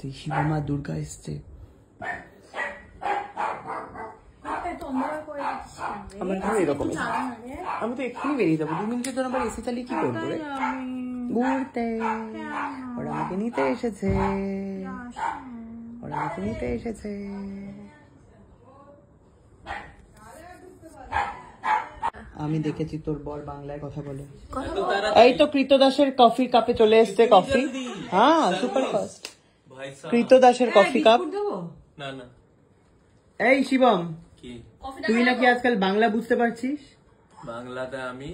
এসছে, শিবমা দুর্গা এসছে। আমি তো এক্ষুনি বেরিয়ে যাবো, 2 মিনিটের জন্য আবার এসি চালিয়ে কি করবো রে? ঘুরতে। ওরা আমাকে নিতে এসেছে, ওরা আমাকে নিতে এসেছে। আমি দেখেছি তোর বর বাংলায় কথা বলে। এই তো কৃতদাসের কফি কাপে চলে এসছে কফি। হ্যাঁ, সুপার ফাস্ট। কৃতদাসের কফি কাপ। না না, এই শিবম, তুই নাকি আজকাল বাংলা বুঝতে পারছিস? বাংলাটা আমি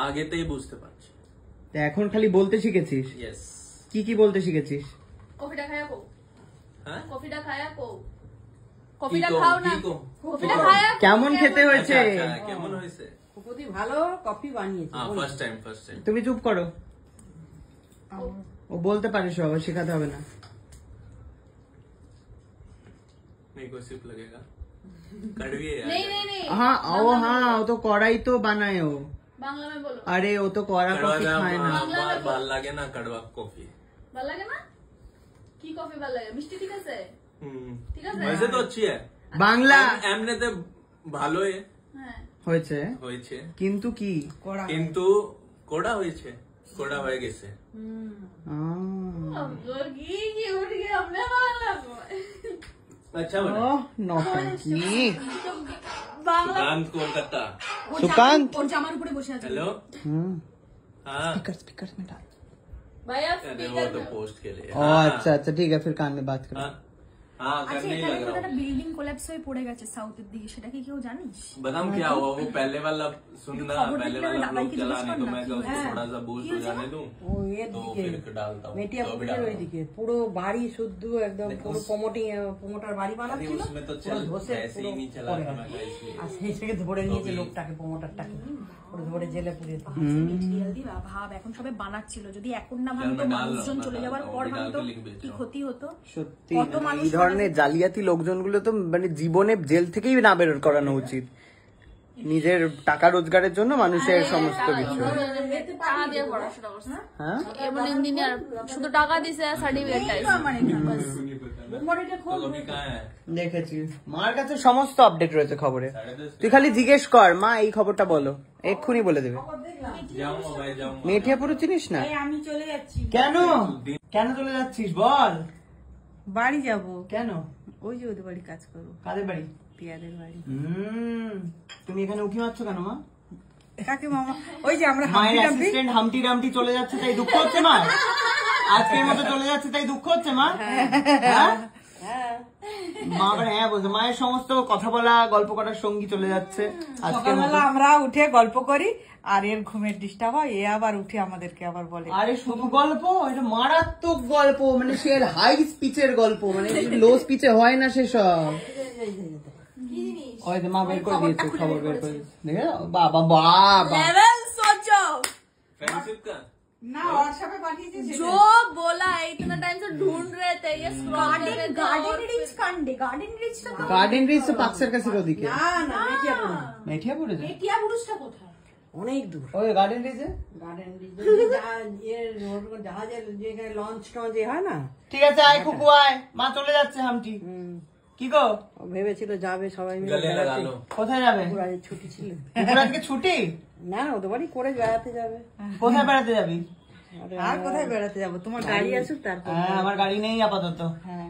আগেতেই বুঝতে পারছি, এখন খালি বলতে শিখেছিস? কি কি বলতে শিখেছিস? কফিটা খায়া কো। হ্যাঁ, কফিটা খায়া কো। কফিটা খাও না, কফিটা খায়া। কেমন খেতে হয়েছে? কেমন হয়েছে? খুবই ভালো কফি বানিয়েছে। First time. তুমি চুপ করো, ও বলতে পারে সব, শেখাতে হবে না। नहीं कोई सिप लगेगा, कड़वी है। नहीं हाँ वो तो कौड़ा ही तो बनाए हो। बांग्ला में बोलो। अरे वो तो कौड़ा कॉफी खाए ना। बाल लागे ना कड़वा कॉफी। बाल लागे ना? की कॉफी बाल लागे? मिष्टी ठीक है? ठीक है? वैसे तो अच्छी है বাংলা এমনিতে ভালোই হয়েছে, হয়েছে, কিন্তু কি কিন্তু কোড়া হয়েছে, কোড়া হয়ে গেছে। अच्छा बना। सुकांत कोलकाता। सुकांत और জামার উপরে বসে আছে। हेलो। हाँ, स्पीकर में डाल। भैया अरे वो तो पोस्ट के लिए। अच्छा ठीक है, फिर कान में बात करो। हाँ, करने ही लग रहा हूँ। बिल्डिंग कोलैप्स হয়ে পড়ে গেছে সাউথের দিকে, সেটা কি কেউ জানিস? बताऊँ क्या हुआ? वो पहले वाला सुनना, पहले वाला ब्लॉग चला नहीं तो मैं थोड़ा सा बूस्ट हो जाने दूँ तो फिर डालता हूँ। মেটিয়াপুরের ওইদিকে পুরো বাড়ি শুদ্ধ একদম পুরো প্রমোটার বাড়ি বানাচ্ছিল। उसमें तो चल ऐसे ही नहीं चला था मैं इसलिए। আর সেই থেকে ধরে নিয়েছে লোকটাকে, প্রমোটারটাকে পুরো ধরে জেলে পুরে দিয়েছে। মেটেরিয়াল দিবা ভাব, এখন সবে বানাচ্ছিল, যদি এখন না ভাঙতো মানুষজন চলে যাওয়ার পর ভাঙতো কি ক্ষতি হতো। সত্যি এই ধরনের জালিয়াতি লোকজনগুলো তো মানে জীবনে জেল থেকেই না বের করানো উচিত। নিজের টাকা রোজগারের জন্য মানুষের সমস্ত কিছু। টাকা দিয়ে পড়াশোনা করছে না? হ্যাঁ, এমন ইঞ্জিনিয়ার শুধু টাকা দিছে আর সার্টিফিকেট দেখেছি, মার কাছে সমস্ত আপডেট রয়েছে খবরে। তুই খালি জিজ্ঞেস কর, মা এই খবরটা বলো, এক্ষুনি বলে দেবে। মেটিয়াপুর চিনিস না? আমি চলে যাচ্ছি। কেন কেন চলে যাচ্ছিস বল? বাড়ি যাব। কেন? ওই যে ওদের বাড়ি কাজ করবো। কাদের বাড়ি? পিয়াদের বাড়ি। তুমি এখানে উকি মারছো কেন মা? কাকে মামা? ওই যে আমরা মায়ের অ্যাসিস্ট্যান্ট হামটি ডামটি চলে যাচ্ছে তাই দুঃখ হচ্ছে মা? আজকের মতো চলে যাচ্ছে তাই দুঃখ হচ্ছে মা? মা আবার হ্যাঁ বলছে, মায়ের সমস্ত কথা বলা গল্প করার সঙ্গী চলে যাচ্ছে। সকালবেলা আমরা উঠে গল্প করি আর এর ঘুমের ডিস্টার্ব হয়, এ আবার উঠে আমাদেরকে আবার বলে আরে শুধু গল্প, এটা মারাত্মক গল্প, মানে সে হাই স্পিচের গল্প, মানে লো স্পিচে হয় না সেসব। ওই মা বের করে দিয়েছে, খবর বের করে দিয়েছে, দেখে বাবা বাবা फ्रेंडशिप का ना व्हाट्सएप पे पाठिए जो बोला है इतना टाइम से ढूंढ रहे थे ये গার্ডেন রিচ তো পাকসার কাছে ওদিকে। না না মেটিয়াপুরে মেটিয়াপুরটা কোথায়? অনেক দূর। ওই গার্ডেন রিচে জাহাজের যেখানে লঞ্চ টঞ্চ হয় না। ঠিক আছে, আয় কুকু আয়, মা চলে যাচ্ছে হামটি। কি গো ভেবেছিল যাবে সবাই মিলে गले लगा लो। কোথায় যাবে? ছুটি ছিল, আজকে ছুটি না ওদের বাড়ি করে বেড়াতে যাবে। কোথায় বেড়াতে যাবি? আর কোথায় বেড়াতে যাবো, তোমার গাড়ি আসুক তারপর। হ্যাঁ, আমার গাড়ি নেই আপাতত। হ্যাঁ